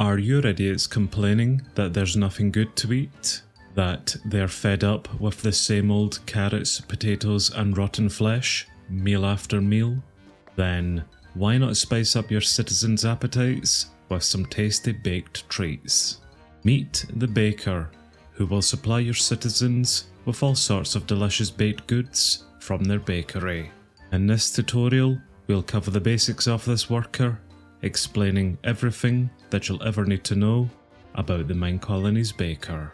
Are your idiots complaining that there's nothing good to eat? That they're fed up with the same old carrots, potatoes and rotten flesh, meal after meal? Then why not spice up your citizens' appetites with some tasty baked treats? Meet the baker, who will supply your citizens with all sorts of delicious baked goods from their bakery. In this tutorial, we'll cover the basics of this worker, explaining everything that you'll ever need to know about the MineColonies Baker.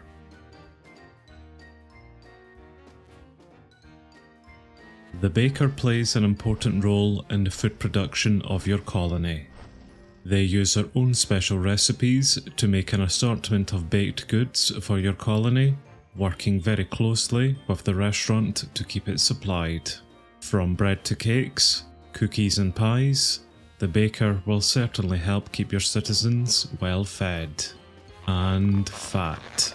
The baker plays an important role in the food production of your colony. They use their own special recipes to make an assortment of baked goods for your colony, working very closely with the restaurant to keep it supplied. From bread to cakes, cookies and pies, the baker will certainly help keep your citizens well fed and fat.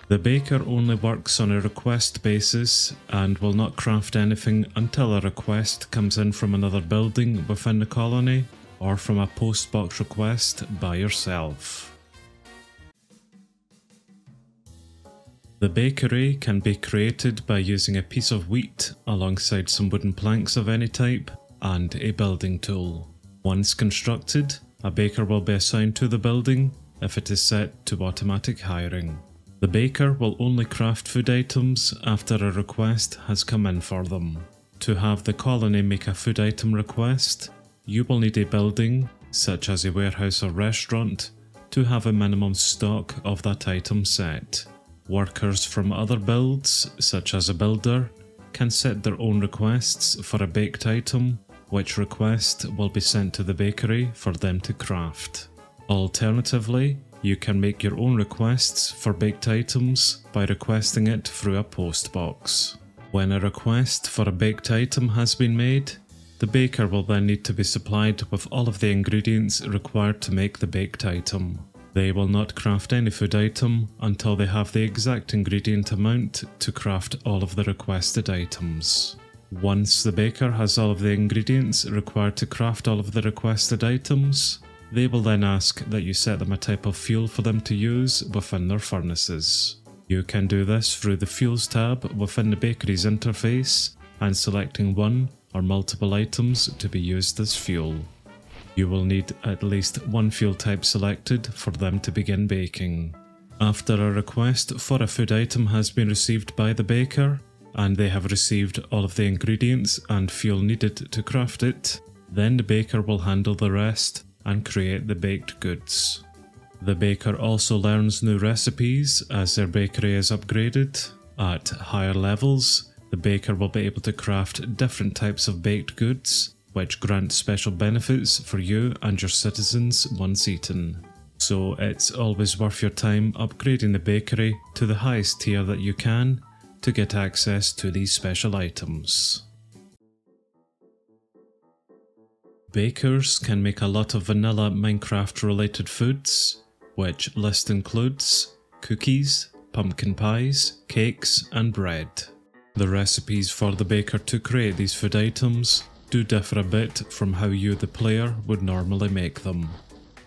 The baker only works on a request basis and will not craft anything until a request comes in from another building within the colony or from a postbox request by yourself. The bakery can be created by using a piece of wheat alongside some wooden planks of any type and a building tool. Once constructed, a baker will be assigned to the building if it is set to automatic hiring. The baker will only craft food items after a request has come in for them. To have the colony make a food item request, you will need a building, such as a warehouse or restaurant, to have a minimum stock of that item set. Workers from other builds, such as a builder, can set their own requests for a baked item, which request will be sent to the bakery for them to craft. Alternatively, you can make your own requests for baked items by requesting it through a postbox. When a request for a baked item has been made, the baker will then need to be supplied with all of the ingredients required to make the baked item. They will not craft any food item until they have the exact ingredient amount to craft all of the requested items. Once the baker has all of the ingredients required to craft all of the requested items, they will then ask that you set them a type of fuel for them to use within their furnaces. You can do this through the Fuels tab within the Bakeries Interface and selecting one or multiple items to be used as fuel. You will need at least one fuel type selected for them to begin baking. After a request for a food item has been received by the baker, and they have received all of the ingredients and fuel needed to craft it, then the baker will handle the rest and create the baked goods. The baker also learns new recipes as their bakery is upgraded. At higher levels, the baker will be able to craft different types of baked goods, which grant special benefits for you and your citizens once eaten. So it's always worth your time upgrading the bakery to the highest tier that you can to get access to these special items. Bakers can make a lot of vanilla Minecraft related foods, which list includes cookies, pumpkin pies, cakes and bread. The recipes for the baker to create these food items do differ a bit from how you the player would normally make them.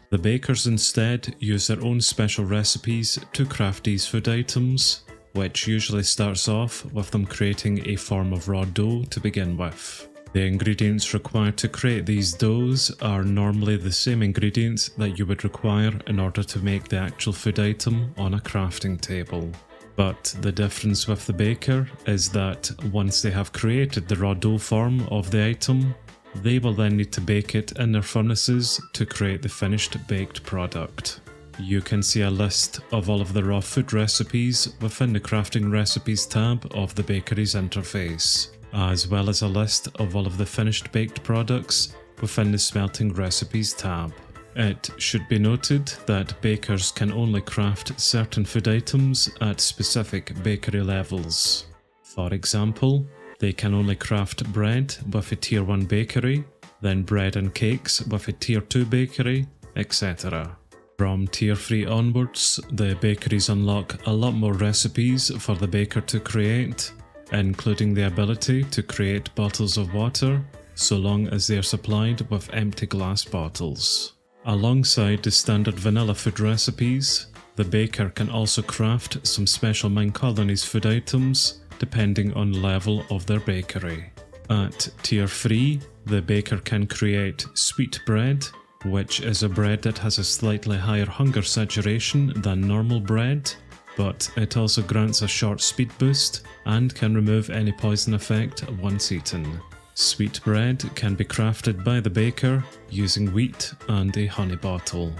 The bakers instead use their own special recipes to craft these food items, which usually starts off with them creating a form of raw dough to begin with. The ingredients required to create these doughs are normally the same ingredients that you would require in order to make the actual food item on a crafting table. But the difference with the baker is that once they have created the raw dough form of the item, they will then need to bake it in their furnaces to create the finished baked product. You can see a list of all of the raw food recipes within the Crafting Recipes tab of the Bakeries Interface, as well as a list of all of the finished baked products within the Smelting Recipes tab. It should be noted that bakers can only craft certain food items at specific bakery levels. For example, they can only craft bread with a Tier 1 bakery, then bread and cakes with a Tier 2 bakery, etc. From Tier 3 onwards, the bakeries unlock a lot more recipes for the baker to create, including the ability to create bottles of water, so long as they are supplied with empty glass bottles. Alongside the standard vanilla food recipes, the baker can also craft some special MineColonies food items depending on the level of their bakery. At Tier 3, the baker can create sweet bread, which is a bread that has a slightly higher hunger saturation than normal bread, but it also grants a short speed boost and can remove any poison effect once eaten. Sweet bread can be crafted by the baker using wheat and a honey bottle.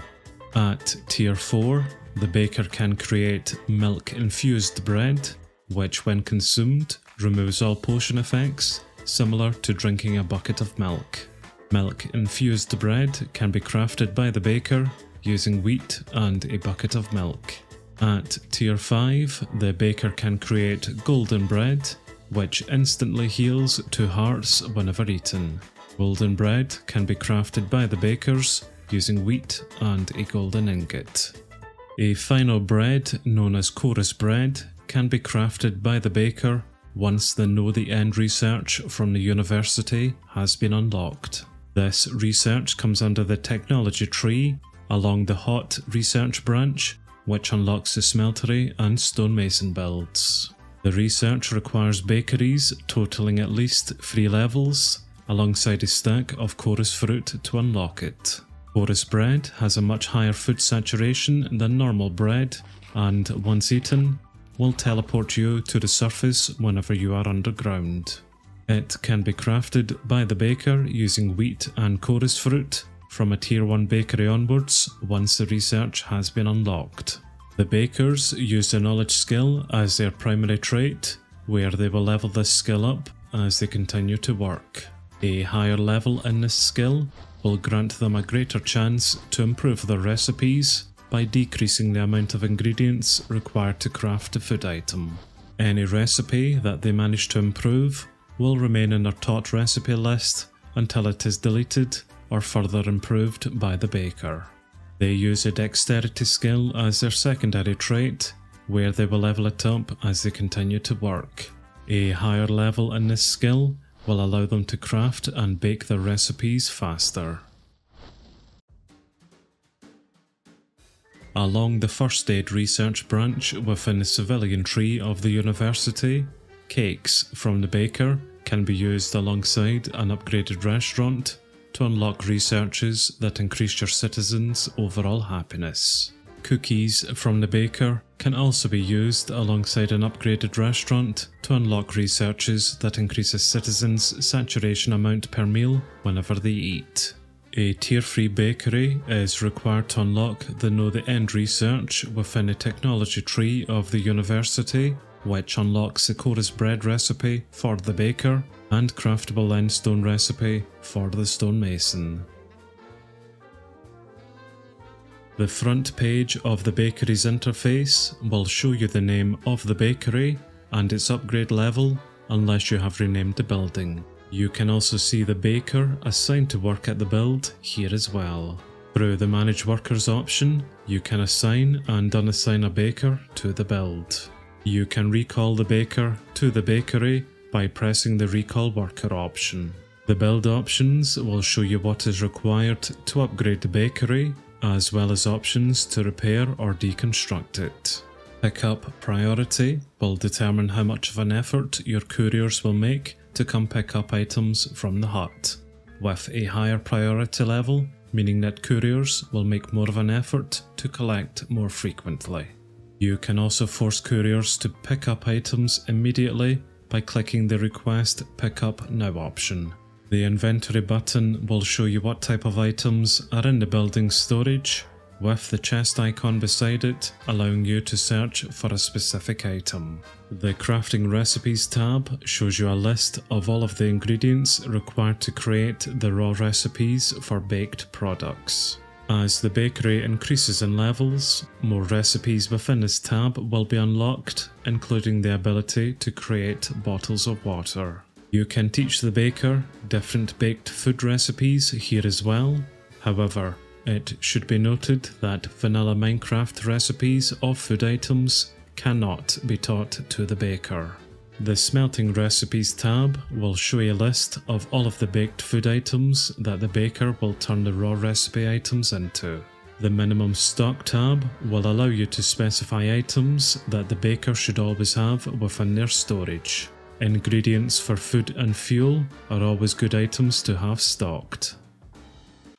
At Tier 4, the baker can create Milk-Infused Bread, which when consumed removes all potion effects, similar to drinking a bucket of milk. Milk-infused bread can be crafted by the baker using wheat and a bucket of milk. At Tier 5, the baker can create golden bread, which instantly heals 2 hearts whenever eaten. Golden bread can be crafted by the bakers using wheat and a golden ingot. A final bread known as chorus bread can be crafted by the baker once the Know the End research from the university has been unlocked. This research comes under the technology tree along the hot research branch, which unlocks the smeltery and stonemason builds. The research requires bakeries totaling at least 3 levels, alongside a stack of chorus fruit to unlock it. Chorus bread has a much higher food saturation than normal bread, and once eaten, will teleport you to the surface whenever you are underground. It can be crafted by the baker using wheat and chorus fruit from a Tier 1 bakery onwards once the research has been unlocked. The bakers use the knowledge skill as their primary trait, where they will level this skill up as they continue to work. A higher level in this skill will grant them a greater chance to improve their recipes by decreasing the amount of ingredients required to craft a food item. Any recipe that they manage to improve will remain in their taught recipe list until it is deleted or further improved by the baker. They use a dexterity skill as their secondary trait, where they will level it up as they continue to work. A higher level in this skill will allow them to craft and bake their recipes faster. Along the first aid research branch within the civilian tree of the university, cakes from the baker can be used alongside an upgraded restaurant to unlock researches that increase your citizens' overall happiness. Cookies from the baker can also be used alongside an upgraded restaurant to unlock researches that increase a citizen's saturation amount per meal whenever they eat. A Tier 3 bakery is required to unlock the Know the End research within a technology tree of the university, which unlocks the chorus bread recipe for the baker and craftable limestone recipe for the stonemason. The front page of the Bakeries Interface will show you the name of the bakery and its upgrade level unless you have renamed the building. You can also see the baker assigned to work at the build here as well. Through the Manage Workers option, you can assign and unassign a baker to the build. You can recall the baker to the bakery by pressing the Recall Worker option. The build options will show you what is required to upgrade the bakery, as well as options to repair or deconstruct it. Pickup priority will determine how much of an effort your couriers will make to come pick up items from the hut, with a higher priority level meaning that couriers will make more of an effort to collect more frequently. You can also force couriers to pick up items immediately by clicking the Request Pickup Now option. The inventory button will show you what type of items are in the building's storage, with the chest icon beside it allowing you to search for a specific item. The Crafting Recipes tab shows you a list of all of the ingredients required to create the raw recipes for baked products. As the bakery increases in levels, more recipes within this tab will be unlocked, including the ability to create bottles of water. You can teach the baker different baked food recipes here as well. However, it should be noted that vanilla Minecraft recipes of food items cannot be taught to the baker. The Smelting Recipes tab will show a list of all of the baked food items that the baker will turn the raw recipe items into. The Minimum Stock tab will allow you to specify items that the baker should always have within their storage. Ingredients for food and fuel are always good items to have stocked.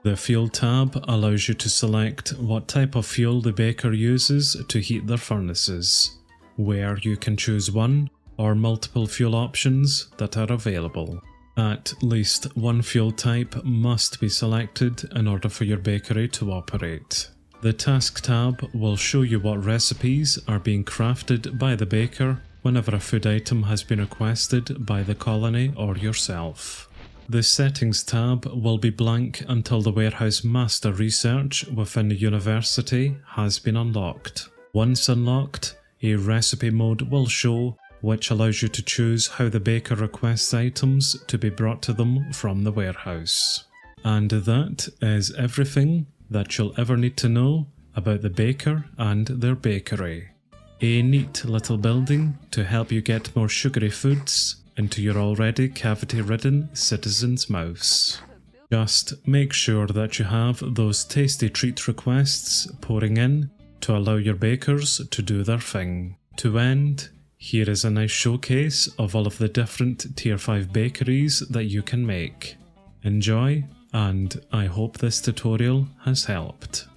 The Fuel tab allows you to select what type of fuel the baker uses to heat their furnaces, where you can choose one or multiple fuel options that are available. At least one fuel type must be selected in order for your bakery to operate. The Task tab will show you what recipes are being crafted by the baker whenever a food item has been requested by the colony or yourself. The Settings tab will be blank until the Warehouse Master research within the university has been unlocked. Once unlocked, a recipe mode will show, which allows you to choose how the baker requests items to be brought to them from the warehouse. And that is everything that you'll ever need to know about the baker and their bakery. A neat little building to help you get more sugary foods into your already cavity-ridden citizen's mouths. Just make sure that you have those tasty treat requests pouring in to allow your bakers to do their thing. To end, here is a nice showcase of all of the different Tier 5 bakeries that you can make. Enjoy, and I hope this tutorial has helped.